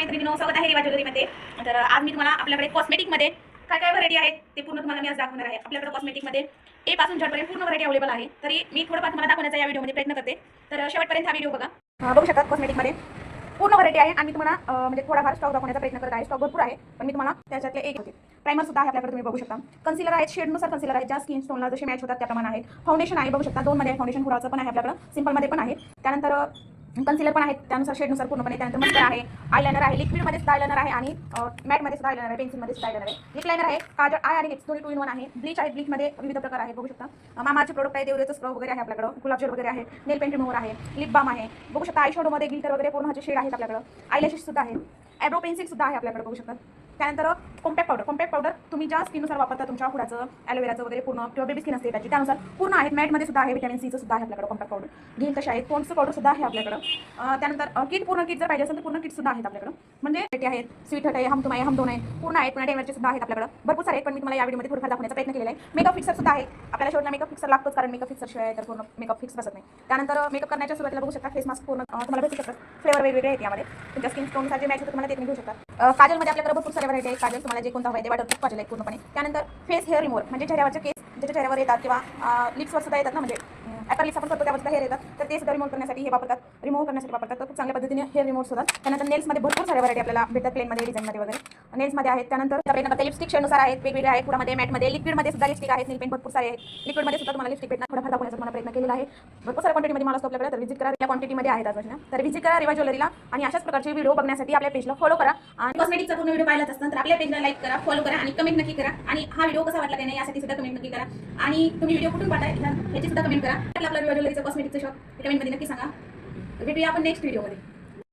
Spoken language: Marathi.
मैत्रिणींनो, स्वागत आहे रिवा ज्वेलरीमध्ये. तर आज मी तुम्हाला आपल्याकडे कॉस्मेटिकमध्ये काय काय व्हरायटी आहेत ते पूर्ण तुम्हाला मी आज दाखवणार आहे. आपल्याकडे कॉस्मेटिकमध्ये ए पासून झेडपर्यंत पूर्ण व्हरायटी अवेलेबल आहे. तरी मी थोडंफार तुम्हाला दाखवण्याचा या व्हिडिओमध्ये प्रयत्न करते. तर शेवटपर्यंत हा व्हिडिओ बघा. बघू शकता कॉस्मेटिकमध्ये पूर्ण व्हरायटी आहे आणि मी तुम्हाला म्हणजे थोडाफार स्टॉक दाखवण्याचा प्रयत्न करत आहे. स्टॉक भरपूर आहे पण मी तुम्हाला त्याच्यातले एक होते. प्रायमर सुद्धा आहे आपल्याकडे, तुम्ही बघू शकता. कन्सिलर आहेत, शेडनुसार कन्सिलर आहे, ज्या स्किन टोनला जसे मॅच होतात त्याप्रमाणे आहे. फाउंडेशन आहे, बघू शकता 2 मध्ये फाउंडेशन हुडाचं पण आहे आपल्याकडे, सिंपलमध्ये पण आहे. त्यानंतर कन्सिलर पण आहे, त्यानुसार शेडनुसार पूर्णपणे. त्यानंतर मस्कर आहे, आयलाइनर आहे, लिक्विडमध्ये सुद्धा आयलाइनर आहे आणि मॅटमध्ये सुद्धा आयलाइनर आहे, पेन्सिलमध्ये सुद्धा आयलाइनर आहे, लिप लाइनर आहे, काजळ आय आणि लिप्स दोन्ही 2 in 1 आहे. ब्लीच आहे, ब्लीचमध्ये विविध प्रकार आहे, बघू शकता. मामाचे प्रोडक्ट आहे, देवरेचं स्क्रब वगैरे आहे आपल्याकडे, गुलाब जेल वगैरे आहे, नेल पेंट रिमूव्हर आहे, लिप बाम आहे, बघू शकता. आय शॅडोमध्ये ग्लिटर वगैरे पूर्ण शेड आहेत आपल्याकडे. आयलॅशेस सुद्धा आहे, आयब्रो पेन्सिल सुद्धा आहे आपल्याकडे, बघू शकता. त्यानंतर कॉम्पॅक्ट पावडर तुम्ही ज्या स्किननुसार वापरता, तुमच्या हुडाचं, ॲलोवेराचं वगैरे पूर्ण किंवा बेबी स्किन असते त्याची, त्यानुसार पूर्ण आहेत. मॅटमध्ये सुद्धा आहे, व्हिटॅमिन सीचं सुद्धा आहे आपल्याकडे कॉम्पॅक्ट पावडर. घेईल तसे आहेत. पॉन्ड्सचं पावडर सुद्धा आहे आपल्याकडे. त्यानंतर किट, पूर्ण किट जर पाहिजे असेल तर पूर्ण किट सुद्धा आहेत आपल्याकडे. म्हणजे ते आहेत, स्वीट हट आहे, हमतुम आहे, हमदोन आहे, पूर्ण आहेत. पुन्हा डेमरचे सुद्धा आहेत आपल्याकडे, भरपूर सारे आहेत. पण मी तुम्हाला या व्हिडिओमध्ये थोडंफार दाखवण्याचा प्रयत्न केलेला आहे. मेकअप फिक्सर सुद्धा आहे आपल्याला. शेवटला मेकअप फिक्सर लागतोच, कारण मेकअप फिक्सर शिवाय तर पूर्ण मेकअप फिक्स बसत नाही. त्यानंतर मेकअप करण्याच्या सुरुवातीला बघू शकता फेस मास्क पूर्ण तुम्हाला भेटू शकतात. फ्लेवर वेगवेगळे आहेत यामध्ये, तुमच्या स्किन टोननुसार जे मॅच होतं तुम्हाला ते घेऊ शकता. काजलमध्ये आपल्याकडे भरपूर सारे व्हरायटी आहेत. काजल तुम्हाला जे कोणता हवं ते वाटत काजल आहे पूर्णपणे. त्यानंतर फेस हेअर रिमूव्हर, म्हणजे चेहऱ्यावरचे केस ज्याच्या चेहऱ्यावर येतात किंवा लिप्सवर सुद्धा येतात ना, म्हणजे ॲपर लिप्स आपण करतो त्यावर सुद्धा हेअर येतात, तर ते सुद्धा रिमूव्ह करण्यासाठी हे वापरतात, रिमूव्ह करण्यासाठी वापरतात. तर खूप चांगल्या पद्धतीने हेअर रिमूव्ह होतात. त्यानंतर नेल्समध्ये भरपूर सारे व्हरायटी आपल्याला भेटतात, प्लेनमध्ये, डिझाईनमध्ये वगैरे नेल्समध्ये आहेत. त्यानंतर प्रयत्न करता लिपस्टिक शेडनुसार आहेत, वेगवेगळे आहेत. पुढामध्ये मॅटमध्ये, लिक्विडमध्ये सुद्धा लिपस्टिक आहेत, नेल पेंट भरपूर सारे आहेत. लिक्विडमध्ये सुद्धा तुम्हाला लिपस्टिक भेटणार, थोडाफार दाखवण्याचा तुम्हाला प्रयत्न केलेला आहे. भरपूर साऱ्या क्वांटिटीमध्ये मला असतो आपल्याकडे, तर विजिट करा. या क्वांटिटीमध्ये आहेत आज ना, तर विजिट करा रिवा ज्वेलरीला आणि अशाच प्रकारचे व्हिडिओ बघण्यासाठी आपल्या पेजला फॉलो करा. आणि कॉस्मेटिकचा पूर्ण व्हिडिओ पाहिलाच असताना तर आपल्या पेजला लाईक करा, फॉलो करा आणि कमेंट नक्की करा. आणि हा व्हिडिओ कसा वाटला त्याने यासाठी सुद्धा कमेंट नक्की करा. आणि तुम्ही व्हिडिओ कुठून पाहताय याची सुद्धा कमेंट करा. आपला रिवा ज्वेलरीचा कॉस्मेटिकचा शॉप कमेंटमध्ये नक्की सांगा. भेटूया आपण नेक्स्ट व्हिडिओमध्ये.